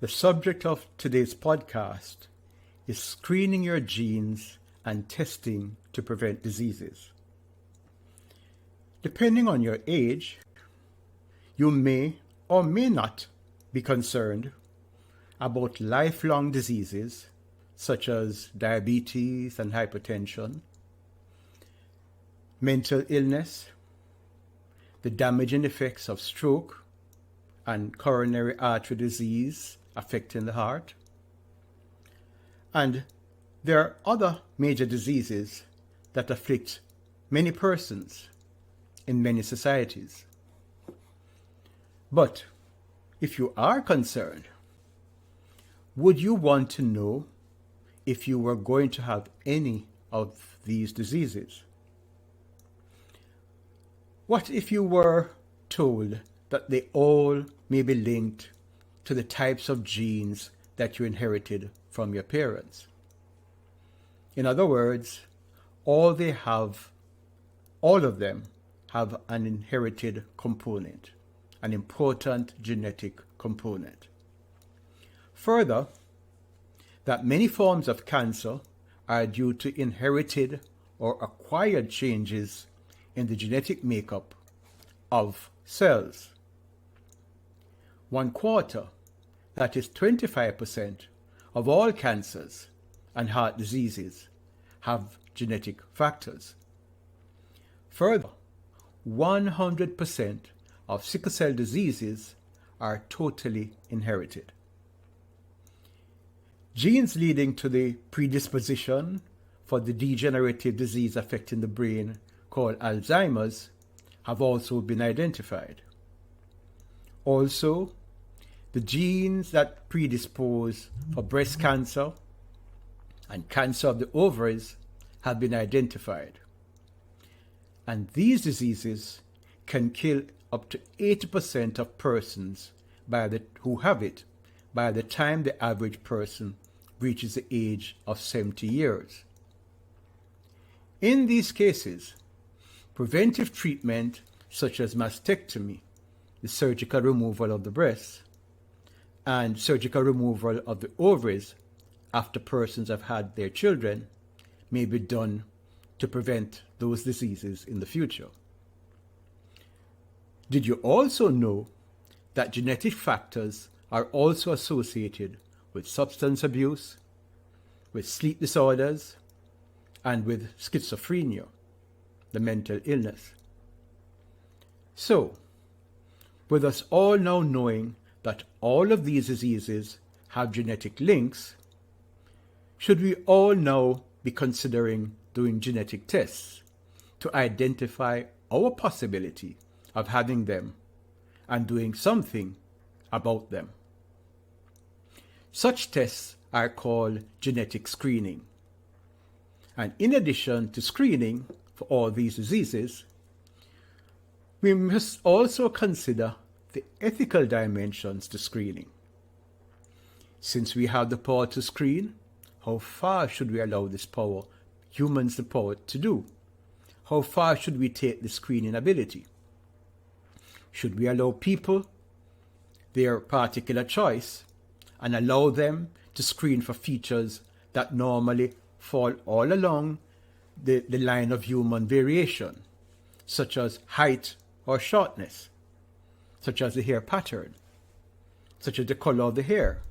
The subject of today's podcast is screening your genes and testing to prevent diseases. Depending on your age, you may or may not be concerned about lifelong diseases such as diabetes and hypertension, mental illness, the damaging effects of stroke and coronary artery disease affecting the heart. And there are other major diseases that afflict many persons in many societies. But if you are concerned, would you want to know if you were going to have any of these diseases? What if you were told that they all may be linked to the types of genes that you inherited from your parents? In other words, all of them have an inherited component, an important genetic component. Further, that many forms of cancer are due to inherited or acquired changes in the genetic makeup of cells. 1/4, that is 25% of all cancers and heart diseases have genetic factors. Further, 100% of sickle cell diseases are totally inherited. Genes leading to the predisposition for the degenerative disease affecting the brain called Alzheimer's have also been identified. Also, the genes that predispose for breast cancer and cancer of the ovaries have been identified. And these diseases can kill up to 80% of persons who have it by the time the average person reaches the age of 70 years. In these cases, preventive treatment such as mastectomy, the surgical removal of the breast, and surgical removal of the ovaries after persons have had their children may be done to prevent those diseases in the future. Did you also know that genetic factors are also associated with substance abuse, with sleep disorders, and with schizophrenia, the mental illness? So, with us all now knowing that all of these diseases have genetic links, should we all now be considering doing genetic tests to identify our possibility of having them and doing something about them? Such tests are called genetic screening. And in addition to screening for all these diseases, we must also consider the ethical dimensions to screening. Since we have the power to screen, how far should we allow humans the power to do? How far should we take the screening ability? Should we allow people their particular choice and allow them to screen for features that normally fall all along the line of human variation, such as height or shortness, such as the hair pattern, such as the color of the hair,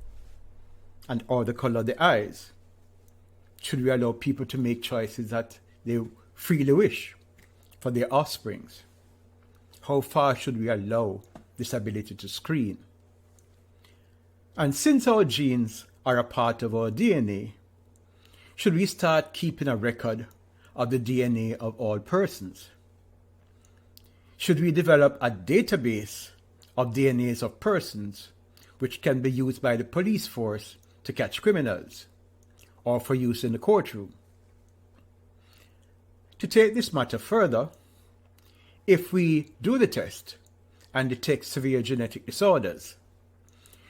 or the color of the eyes? Should we allow people to make choices that they freely wish for their offsprings? How far should we allow this ability to screen? And since our genes are a part of our DNA, should we start keeping a record of the DNA of all persons? Should we develop a database of DNAs of persons which can be used by the police force to catch criminals or for use in the courtroom? To take this matter further, if we do the test and detect severe genetic disorders,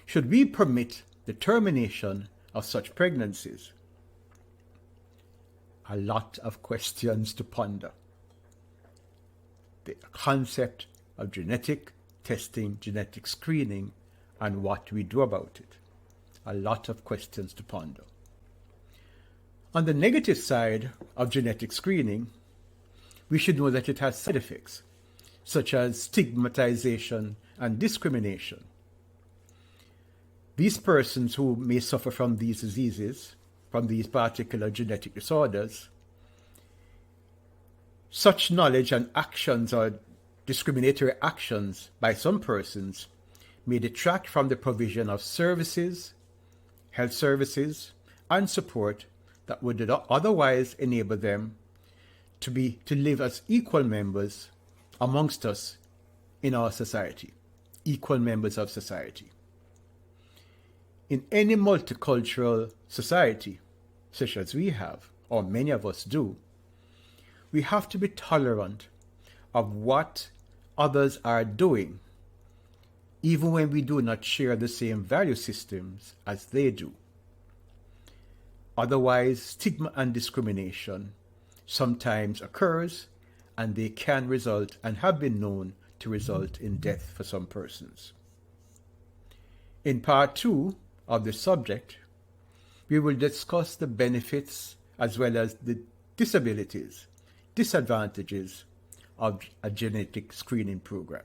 should we permit the termination of such pregnancies? A lot of questions to ponder. The concept of genetic testing, genetic screening, and what we do about it. a lot of questions to ponder. On the negative side of genetic screening, we should know that it has side effects, such as stigmatization and discrimination. These persons who may suffer from these diseases, from these particular genetic disorders, such knowledge and actions or discriminatory actions by some persons may detract from the provision of services, health services, and support that would otherwise enable them to live as equal members amongst us in our society, equal members of society. In any multicultural society, such as we have, or many of us do, we have to be tolerant of what others are doing, even when we do not share the same value systems as they do. Otherwise, stigma and discrimination sometimes occurs, and they can result and have been known to result in death for some persons. In part 2 of this subject, we will discuss the benefits as well as the disabilities, disadvantages of a genetic screening program.